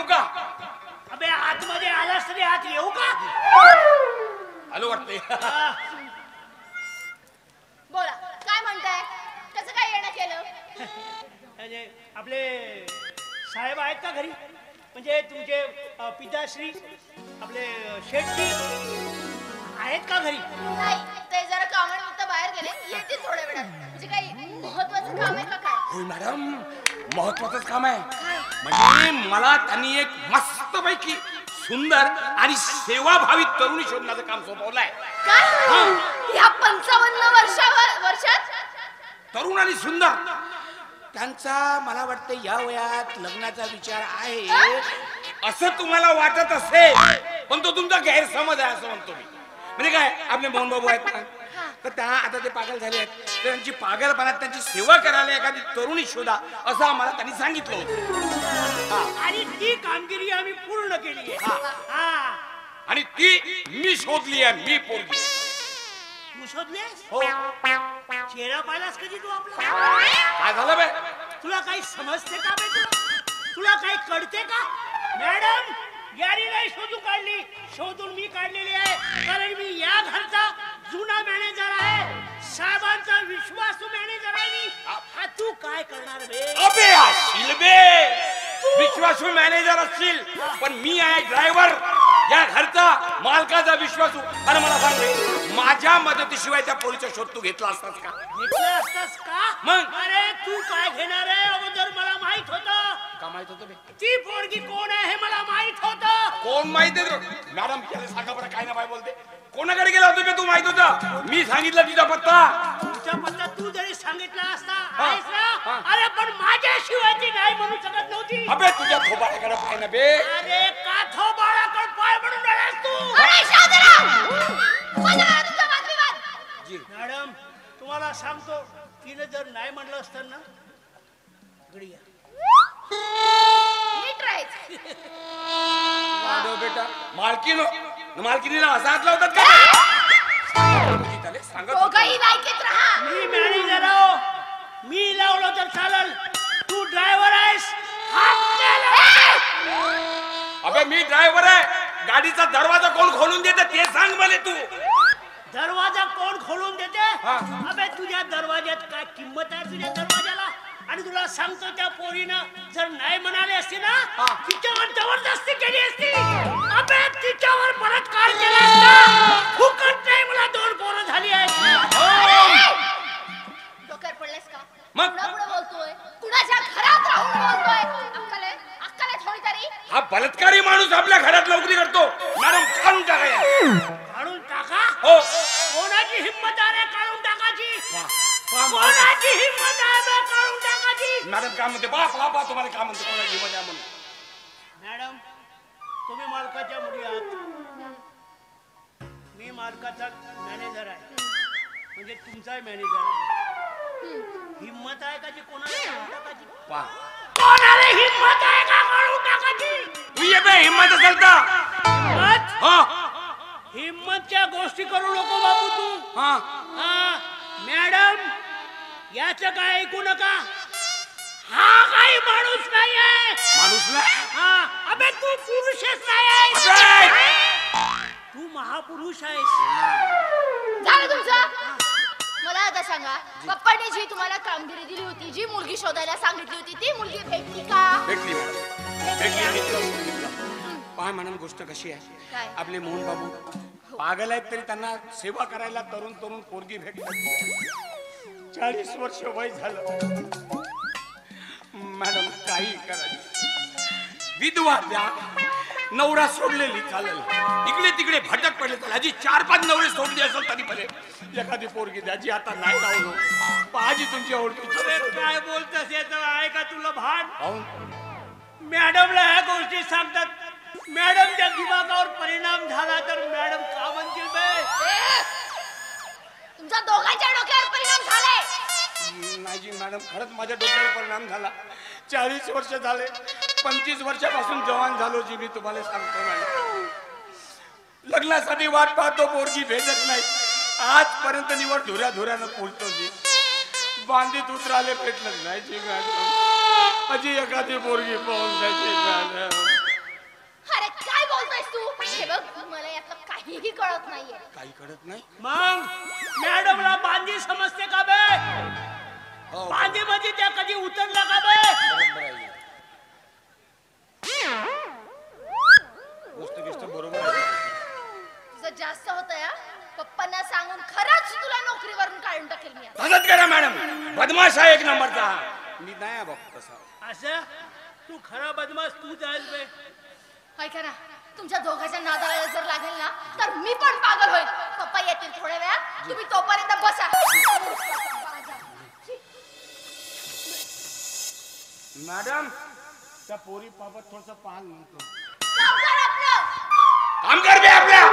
का? अबे आतमध्ये आलास तरी आत येऊ का? आलो वाटतंय. बोला काय म्हणताय? कसं काय येणं केलं? म्हणजे आपले साहेब आहेत का घरी? म्हणजे तुमचे पिताश्री आपले शेठजी आहेत का घरी? नाही, ते जरा कामानिमित्त बाहेर गेले, येतील थोड्या वेळात. म्हणजे काही महत्वाचं काम आहे का काय? होय मॅडम, महत्वाचंच काम आहे. म्हणजे मला त्यांनी एक मस्तपैकी सुंदर आणि सेवाभावी तरुणी शोधण्याचं काम सोपवलंय. काय? या 55 वर्षात तरुण आणि सुंदर त्यांचा मला वाटतं या वयात लग्नाचा विचार आहे असं तुम्हाला वाटत असेल, पण तो तुमचा गैरसमज आहे असं म्हणतो मी. म्हणजे काय, आपले मोहन बाबू आहेत ना, तर त्या आता ते पागल झाले आहेत, तर त्यांची पागलपणात त्यांची सेवा करायला एखादी तरुणी शोधा असं आम्हाला त्यांनी सांगितलं होतं. आणि ती कामगिरी आम्ही पूर्ण केली आहे. आणि ती मी शोधली आहे. मी पोरगी तू शोधलेस? हो. चेहरा पाहिलास कधी तू आपला? काय झालं बे? तुला काही समजते का बे? तुला काही कळते का? मॅडम यारी नाही शोधून काढली, शोधून मी काढलेली आहे. कारण मी या घरचा जुना मॅनेजर आहे, साहेबांचा विश्वासू मॅनेजर आहे मी. हा तू काय करणार बे? अबे असशील बे, विश्वासू मॅनेजर असशील, पण मी आहे ड्रायव्हर, या घरचा मालकाचा विश्वासू. आणि मला सांग रे, माझ्या मदतीशिवाय त्या पोरीचा शोध तू घेतला असतास का? घेतलं असतास का? मग? अरे तू काय घेणार आहे? अगोदर मला माहित होतं. का माहित होतं बे? ती पोरगी कोण आहे हे मला माहित होतं. कोण माहित आहे? मॅडम याला सांगा बरं, काय ना बाय बोलते. कोणाकडे गेला होता बे तू? माहित होतं? मी सांगितलं तिचा पत्ता. तुझा पत्ता तू जरी सांगितला असता हा. आहेस ना? अरे पण माझ्याशिवाय ती नाही म्हणू शकत नव्हती. अबे तुझ्या थोबाडाकडे पाय ना बे. अरे का थोबाडाकडे पाय म्हणून राहिलास तू? अरे शांतराव! बंद करा तुमचा वादविवाद. जी मॅडम तुम्हाला सांगतो, तिने जर नाही म्हणलं असतं ना, घडी या. नीट राहायचं. वाढव बेटा. मालकीनीला असा हात लावतात का? सांगा दोघंही लायकीत राहा. मी मॅनेजर आहो, मी लावलं तर चालल. तू ड्रायव्हर आहेस, हात नाही लावायचे. अबे मी ड्रायव्हर आहे. गाडीचा दरवाजा कोण खोलून देते ते सांग मला तू. दरवाजा कोण खोलून देते? हा. अबे तुझ्या दरवाज्यात काय किंमत आहे तुझ्या दरवाजाला? आणि तुला सांगतो, त्या पोरीनं जर नाही म्हणाले असते ना, हा. तिच्यावर जबरदस्ती केली असती. अबे तिच्यावर बलात्कार केला असता. फुकट नाही, मला 2 पोरं झाली आहेत. डोक्यावर पडलेस का? मग? कुणापुढे बोलतोय? कुणाच्या घरात राहून बोलतोय? अक्कल आहे थोडी तरी? हा बलात्कारी माणूस आपल्या घरात नोकरी करतो. मॅडम काढून टाका या. काढून टाका? हो. कोणाची हिंमत आहे काढून टाकायची? वा, कोणाची हिंमत आहे बे काढून टाकायची? मॅडम काय म्हणते? बाप तुम्हाला काय म्हणते? कोणाची मजा म्हणून? मॅडम तुम्ही मालकाच्या मुली आहात, मी मालकाचा मॅनेजर आहे, म्हणजे तुमचाही मॅनेजर आहे. हिंमत आहे का जी कोणाला काढून टाकायची? वा. कोणाला हिंमत आहे का काढून टाकायची? तू ये बे, हिम्मत असेल तर. हिंमत? हा हिंमतच्या गोष्टी करू नको बाबू तू. हा. हा मॅडम याचं काय ऐकू नका. हा काही माणूस नाही आहे. माणूस नाही. हा अबे तू पुरुषच नाही आहेस. अबे! तू महापुरुष आहेस. झालं तुमचं? मला आता सांगा, पप्पाने जी तुम्हाला कामगिरी दिली होती, जी मुलगी शोधायला सांगितली होती, ती मुलगी भेटली का? भेटली मॅडम, भेटली. पाय मॅडम गोष्ट कशी आहे? काय? आपले मोहन बाबू पागल आहेत तरी त्यांना सेवा करायला तरुण पोरगी भेटतात. 40 वर्ष वय झालं. मॅडम काही करा, विधवा द्या, नवरा सोडलेली चालेल, इकडे तिकडे भटक पडले चालेल. आजी 4-5 नवरे सोडले असेल तरी भले एखादी पोरगी द्या जी आता नाही लावलो. पाजी तुमची ओळखीची. काय बोलतस याचं आहे का तुला भान? मॅडमला ह्या गोष्टी सांगतात, मॅडमच्या दिमागावर परिणाम झाला तर मॅडम का म्हणतील बे? तुमच्या दोघांच्या डोक्यावर परिणाम झालाय. नाही जी मॅडम, खरंच माझ्या डोक्यावर परिणाम झाला. 40 वर्ष झाले, 25 वर्षापासून जवान झालो जी, मी तुम्हाला सांगतो मॅडम. लग्नासाठी वाट पाहतो, पोरगी भेटत नाही. आजपर्यंत निवड धुऱ्यानं पोलतो जी. बांधीत उतराले भेटलं नाही जी मॅडम. अजी एखादी पोरगी पाहून जायची मॅडम. कळत नाहीये. काही कळत नाही. मग मॅडमला बांधी समजते का बे? हो, बांधी मध्ये त्या कधी उतरला का बे? बरोबर आहे. गोष्ट गोष्ट बरोबर आहे. तुझं जास्त होतं या. पप्पांना सांगून खरंच तुला नोकरीवरून काढून टाकेल मी आता. तसंच करा मॅडम. बदमाश आहे एक नंबरचा. मी नाही बघ तसा. असं तू खरा बदमाश तू जाईल बे. ऐका ना, तुमच्या दोघांच्या नादाला जर लागेल ना तर मी पण पागल होईल. पप्पा येतील थोड्या वेळात, तुम्ही तोपर्यंत बसा. मॅडम त्या पोरी बाबत थोडस पाहाल म्हणतो. काम कर आपलं. काम कर बे आपल्या.